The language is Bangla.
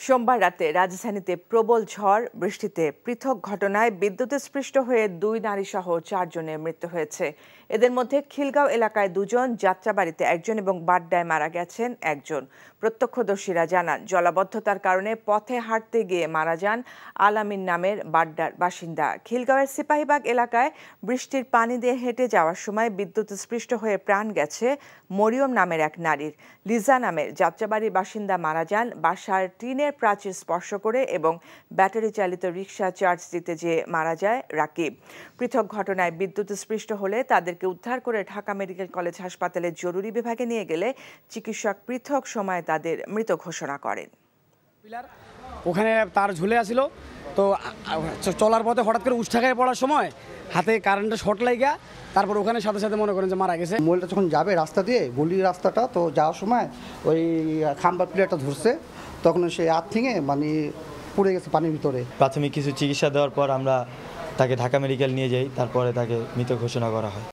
সোমবার রাতে রাজধানীতে প্রবল ঝড় বৃষ্টিতে পৃথক ঘটনায় বিদ্যুৎস্পৃষ্ট হয়ে 2 নারীসহ 4 জনের মৃত্যু হয়েছে। এদের মধ্যে খিলগাঁও এলাকায় 2 জন, যাত্রাবাড়িতে 1 জন এবং বাড্ডায় মারা গেছেন 1 জন। প্রত্যক্ষদর্শীরা জানান, জলাবদ্ধতার কারণে পথে হাঁটতে গিয়ে মারা যান আলামিন নামের বাড্ডার বাসিন্দা। খিলগাঁওয়ের সিপাহীবাগ এলাকায় বৃষ্টির পানি দিয়ে হেঁটে যাওয়ার সময় বিদ্যুৎস্পৃষ্ট হয়ে প্রাণ গেছে মরিয়ম নামের এক নারীর। লিজা নামের যাত্রাবাড়ির বাসিন্দা মারা যান বাসার টিনের প্রাচীর স্পর্শ করে এবং ব্যাটারি চালিত রিকশা চার্জ দিতে যেয়ে মারা যায় রাকিব। পৃথক ঘটনায় বিদ্যুৎস্পৃষ্ট হলে তাদেরকে উদ্ধার করে ঢাকা মেডিকেল কলেজ হাসপাতালের জরুরি বিভাগে নিয়ে গেলে চিকিৎসক পৃথক সময়ে তাদের মৃত ঘোষণা করেন। ওখানে তার ঝুলে আসিল, তো চলার পথে হঠাৎ করে উষ্ঠাকায় পড়ার সময় হাতে কারেন্টের শর্ট লাগা, তারপর ওখানে সাথে সাথে মনে করেন যে মারা গেছে। মহিলাটা যখন যাবে রাস্তা দিয়ে, গলির রাস্তাটা, তো যাওয়ার সময় ওই খাম্বার প্লেয়ারটা ধরছে, তখন সে আর্থিংয়ে মানে পড়ে গেছে পানির ভিতরে। প্রাথমিক কিছু চিকিৎসা দেওয়ার পর আমরা তাকে ঢাকা মেডিকেল নিয়ে যাই, তারপরে তাকে মৃত ঘোষণা করা হয়।